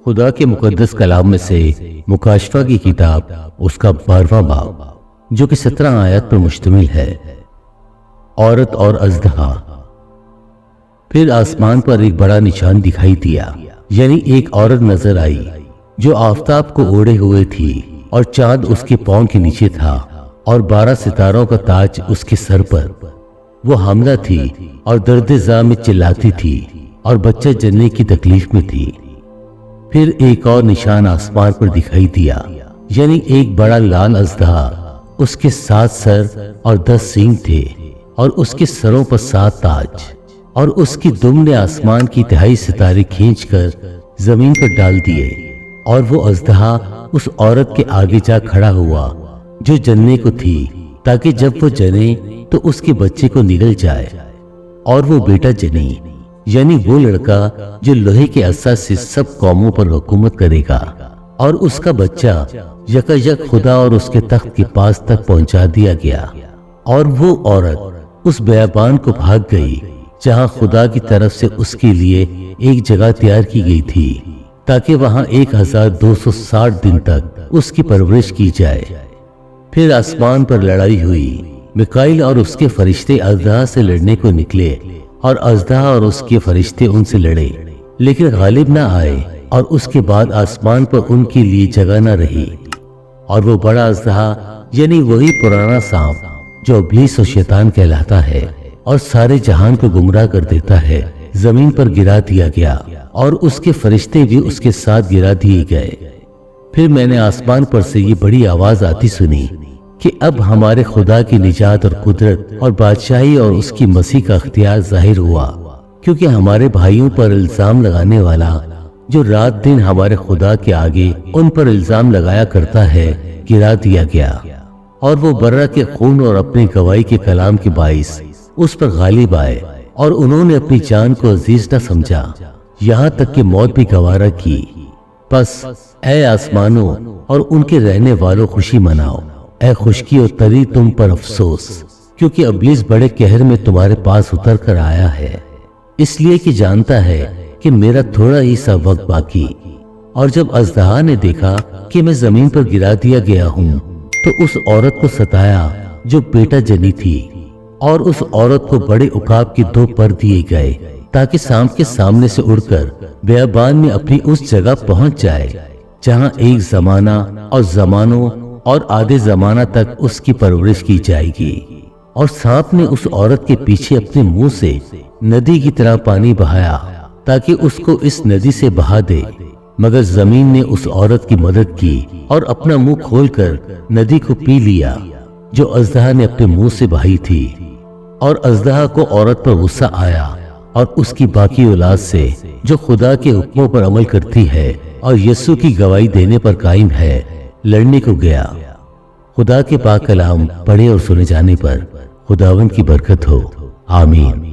خدا کے مقدس کلام میں سے مکاشفہ کی کتاب اس کا 12واں باب جو کہ 17 آیات پر مشتمل ہے۔ عورت اور اژدہا۔ پھر آسمان پر ایک بڑا نشان دکھائی دیا، یعنی ایک عورت نظر آئی جو آفتاب کو اوڑھے ہوئے تھی اور چاند اس کے پاؤں کے نیچے تھا اور 12 ستاروں کا تاج اس کے سر پر۔ وہ حاملہ تھی اور درد زا میں چلاتی تھی اور بچہ جننے کی تکلیف میں تھی۔ پھر ایک اور نشان آسمان پر دکھائی دیا، یعنی ایک بڑا لال اژدہا، اس کے 7 سر اور 10 سینگ تھے اور اس کے سروں پر 7 تاج، اور اس کی دم نے آسمان کی تہائی ستارے کھینچ کر زمین پر ڈال دیے، اور وہ اژدہا اس عورت کے آگے جا کھڑا ہوا جو جننے کو تھی، تاکہ جب وہ جنے تو اس کے بچے کو نگل جائے، اور وہ بیٹا جنے، یعنی وہ لڑکا جو لوہے کے عصا سے سب قوموں پر حکومت کرے گا، اور اس کا بچہ یکایک خدا اور اس کے تخت کے پاس تک پہنچا دیا گیا۔ اور وہ عورت اس بیابان کو بھاگ گئی جہاں خدا کی طرف سے اس کے لیے ایک جگہ تیار کی گئی تھی، تاکہ وہاں 1260 دن تک اس کی پرورش کی جائے۔ پھر آسمان پر لڑائی ہوئی، میکائیل اور اس کے فرشتے اژدہا سے لڑنے کو نکلے، اور اژدہا اور اس کے فرشتے ان سے لڑے، لیکن غالب نہ آئے، اور اس کے بعد آسمان پر ان کے لیے جگہ نہ رہی۔ اور وہ بڑا اژدہا، یعنی وہی پرانا سانپ جو ابلیس اور شیطان کہلاتا ہے اور سارے جہان کو گمراہ کر دیتا ہے، زمین پر گرا دیا گیا، اور اس کے فرشتے بھی اس کے ساتھ گرا دیے گئے۔ پھر میں نے آسمان پر سے یہ بڑی آواز آتی سنی کہ اب ہمارے خدا کی نجات اور قدرت اور بادشاہی اور اس کی مسیح کا اختیار ظاہر ہوا، کیونکہ ہمارے بھائیوں پر الزام لگانے والا جو رات دن ہمارے خدا کے آگے ان پر الزام لگایا کرتا ہے، گرا دیا گیا، اور وہ برہ کے خون اور اپنی گواہی کے کلام کے باعث اس پر غالب آئے، اور انہوں نے اپنی جان کو عزیز نہ سمجھا، یہاں تک کہ موت بھی گوارا کی۔ پس اے آسمانوں اور ان کے رہنے والوں خوشی مناؤ، اے خشکی اور تری تم پر افسوس، کیونکہ ابلیس بڑے قہر میں تمہارے پاس اتر کر آیا ہے، اس لیے کہ جانتا ہے کہ میرا تھوڑا ہی سا وقت باقی۔ اور جب اژدہا نے دیکھا کہ میں زمین پر گرا دیا گیا ہوں، تو اس عورت کو ستایا جو بیٹا جنی تھی، اور اس عورت کو بڑے عقاب کے 2 پر دیے گئے، تاکہ سانپ کے سامنے سے اڑ کر بیابان میں اپنی اس جگہ پہنچ جائے جہاں ایک زمانہ اور زمانوں اور آدھے زمانہ تک اس کی پرورش کی جائے گی۔ اور سانپ نے اس عورت کے پیچھے اپنے منہ سے ندی کی طرح پانی بہایا تاکہ اس کو اس ندی سے بہا دے، مگر زمین نے اس عورت کی مدد کی اور اپنا منہ کھول کر ندی کو پی لیا جو اژدہا نے اپنے منہ سے بہائی تھی۔ اور اژدہا کو عورت پر غصہ آیا اور اس کی باقی اولاد سے جو خدا کے حکموں پر عمل کرتی ہے اور یسوع کی گواہی دینے پر قائم ہے، لڑنے کو گیا۔ خدا کے پاک کلام پڑھے اور سنے جانے پر خداوند کی برکت ہو، آمین۔